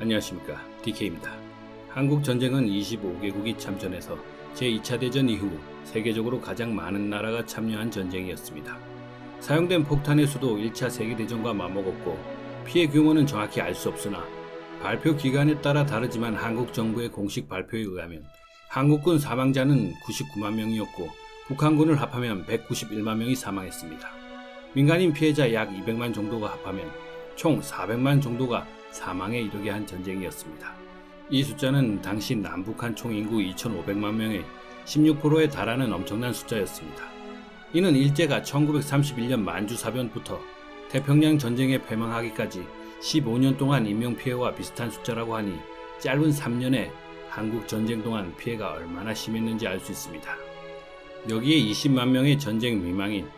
안녕하십니까, DK입니다. 한국 전쟁은 25개국이 참전해서 제2차 대전 이후 세계적으로 가장 많은 나라가 참여한 전쟁이었습니다. 사용된 폭탄의 수도 1차 세계대전과 맞먹었고 피해 규모는 정확히 알 수 없으나 발표 기간에 따라 다르지만 한국 정부의 공식 발표에 의하면 한국군 사망자는 99만 명이었고 북한군을 합하면 191만 명이 사망했습니다. 민간인 피해자 약 200만 정도가 합하면 총 400만 정도가 사망에 이르게 한 전쟁이었습니다. 이 숫자는 당시 남북한 총인구 2,500만 명의 16%에 달하는 엄청난 숫자였습니다. 이는 일제가 1931년 만주사변부터 태평양 전쟁에 패망하기까지 15년 동안 인명피해와 비슷한 숫자라고 하니 짧은 3년에 한국 전쟁 동안 피해가 얼마나 심했는지 알 수 있습니다. 여기에 20만 명의 전쟁 미망인,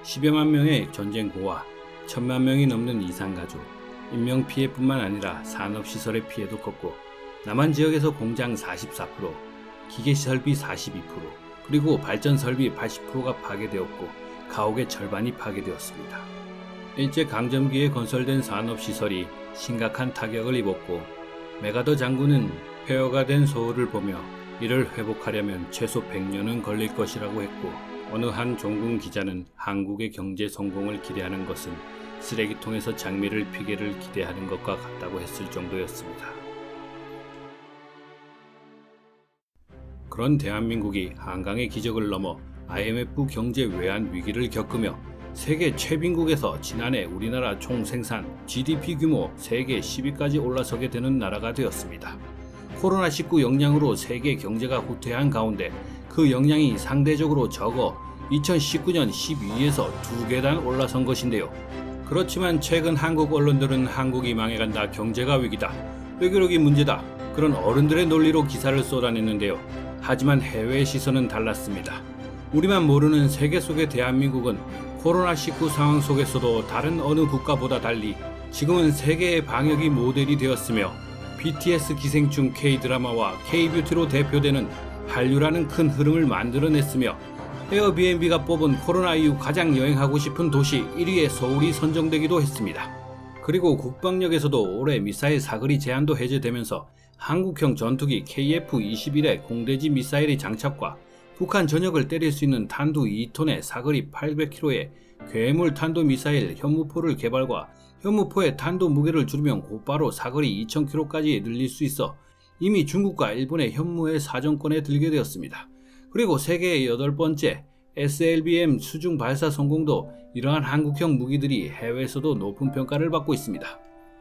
10여만 명의 전쟁 고아, 1000만 명이 넘는 이산가족, 인명피해뿐만 아니라 산업시설의 피해도 컸고 남한 지역에서 공장 44%, 기계설비 42%, 그리고 발전설비 80%가 파괴되었고 가옥의 절반이 파괴되었습니다. 일제 강점기에 건설된 산업시설이 심각한 타격을 입었고 메가더 장군은 폐허가 된 서울을 보며 이를 회복하려면 최소 100년은 걸릴 것이라고 했고 어느 한 종군 기자는 한국의 경제 성공을 기대하는 것은 쓰레기통에서 장미를 피기를 기대하는 것과 같다고 했을 정도였습니다. 그런 대한민국이 한강의 기적을 넘어 IMF 경제 외환 위기를 겪으며 세계 최빈국에서 지난해 우리나라 총 생산 GDP 규모 세계 10위까지 올라서게 되는 나라가 되었습니다. 코로나19 영향으로 세계 경제가 후퇴한 가운데 그 영향이 상대적으로 적어 2019년 12위에서 2계단 올라선 것인데요. 그렇지만 최근 한국 언론들은 한국이 망해간다, 경제가 위기다, 외교력이 문제다, 그런 어른들의 논리로 기사를 쏟아냈는데요. 하지만 해외의 시선은 달랐습니다. 우리만 모르는 세계 속의 대한민국은 코로나19 상황 속에서도 다른 어느 국가보다 달리 지금은 세계의 방역이 모델이 되었으며 BTS 기생충 K-드라마와 K-뷰티로 대표되는 한류라는 큰 흐름을 만들어냈으며 에어비앤비가 뽑은 코로나 이후 가장 여행하고 싶은 도시 1위에 서울이 선정되기도 했습니다. 그리고 국방력에서도 올해 미사일 사거리 제한도 해제되면서 한국형 전투기 KF-21의 공대지 미사일의 장착과 북한 전역을 때릴 수 있는 탄두 2톤의 사거리 800km의 괴물 탄도미사일 현무포를 개발과 현무포의 탄도 무게를 줄이면 곧바로 사거리 2000km까지 늘릴 수 있어 이미 중국과 일본의 현무의 사정권에 들게 되었습니다. 그리고 세계의 8번째 SLBM 수중 발사 성공도 이러한 한국형 무기들이 해외에서도 높은 평가를 받고 있습니다.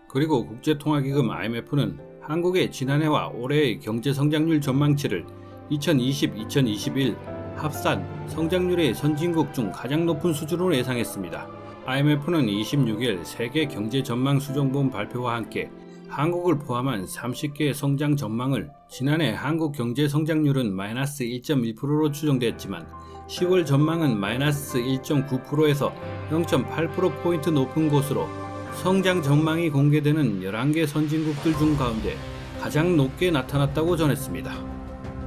그리고 국제통화기금 IMF는 한국의 지난해와 올해의 경제성장률 전망치를 2020-2021 합산 성장률의 선진국 중 가장 높은 수준으로 예상했습니다. IMF는 26일 세계 경제 전망 수정본 발표와 함께 한국을 포함한 30개의 성장 전망을 지난해 한국 경제 성장률은 마이너스 1.1%로 추정됐지만 10월 전망은 마이너스 1.9%에서 0.8%포인트 높은 곳으로 성장 전망이 공개되는 11개 선진국들 중 가운데 가장 높게 나타났다고 전했습니다.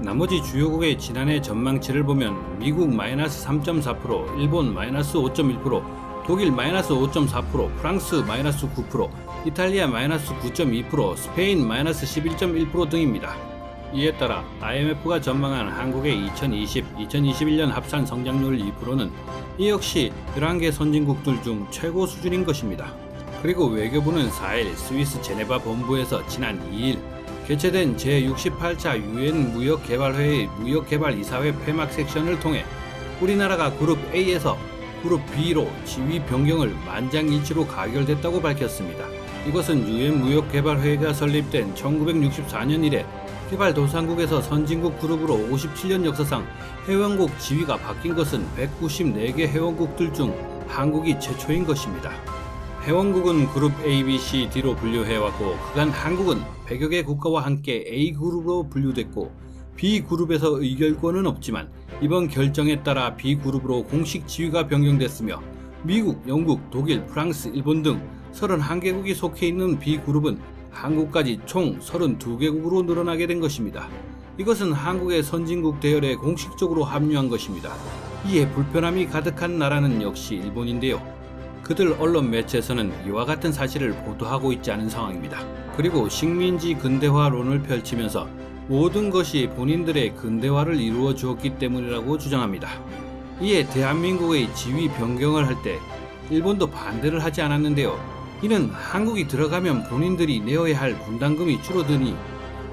나머지 주요국의 지난해 전망치를 보면 미국 마이너스 3.4%, 일본 마이너스 5.1%, 독일 마이너스 5.4%, 프랑스 마이너스 9%, 이탈리아 마이너스 9.2%, 스페인 마이너스 11.1% 등입니다. 이에 따라 IMF가 전망한 한국의 2020-2021년 합산 성장률 2%는 이 역시 11개 선진국들 중 최고 수준인 것입니다. 그리고 외교부는 4일 스위스 제네바 본부에서 지난 2일 개최된 제68차 UN 무역개발회의 무역개발이사회 폐막 섹션을 통해 우리나라가 그룹 A에서 그룹 B로 지위 변경을 만장일치로 가결됐다고 밝혔습니다. 이것은 UN 무역개발회의가 설립된 1964년 이래 개발도상국에서 선진국 그룹으로 57년 역사상 회원국 지위가 바뀐 것은 194개 회원국들 중 한국이 최초인 것입니다. 회원국은 그룹 A, B, C, D로 분류해왔고 그간 한국은 100여 개 국가와 함께 A그룹으로 분류됐고 B그룹에서 의결권은 없지만 이번 결정에 따라 B그룹으로 공식 지위가 변경됐으며 미국, 영국, 독일, 프랑스, 일본 등 31개국이 속해 있는 B그룹은 한국까지 총 32개국으로 늘어나게 된 것입니다. 이것은 한국의 선진국 대열에 공식적으로 합류한 것입니다. 이에 불편함이 가득한 나라는 역시 일본인데요. 그들 언론 매체에서는 이와 같은 사실을 보도하고 있지 않은 상황입니다. 그리고 식민지 근대화론을 펼치면서 모든 것이 본인들의 근대화를 이루어 주었기 때문이라고 주장합니다. 이에 대한민국의 지위 변경을 할 때 일본도 반대를 하지 않았는데요. 이는 한국이 들어가면 본인들이 내어야 할 분담금이 줄어드니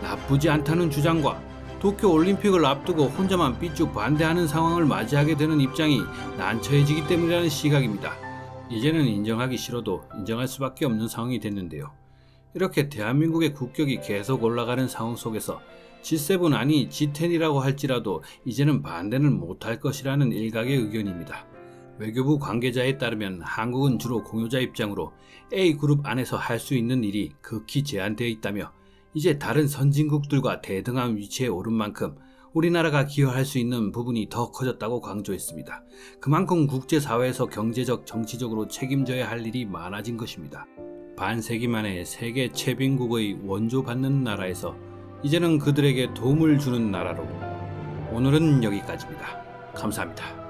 나쁘지 않다는 주장과 도쿄올림픽을 앞두고 혼자만 삐쭉 반대하는 상황을 맞이하게 되는 입장이 난처해지기 때문이라는 시각입니다. 이제는 인정하기 싫어도 인정할 수밖에 없는 상황이 됐는데요. 이렇게 대한민국의 국격이 계속 올라가는 상황 속에서 G7 아니 G10이라고 할지라도 이제는 반대는 못할 것이라는 일각의 의견입니다. 외교부 관계자에 따르면 한국은 주로 공유자 입장으로 A그룹 안에서 할 수 있는 일이 극히 제한되어 있다며 이제 다른 선진국들과 대등한 위치에 오른 만큼 우리나라가 기여할 수 있는 부분이 더 커졌다고 강조했습니다. 그만큼 국제사회에서 경제적, 정치적으로 책임져야 할 일이 많아진 것입니다. 반세기 만에 세계 최빈국의 원조받는 나라에서 이제는 그들에게 도움을 주는 나라로. 오늘은 여기까지입니다. 감사합니다.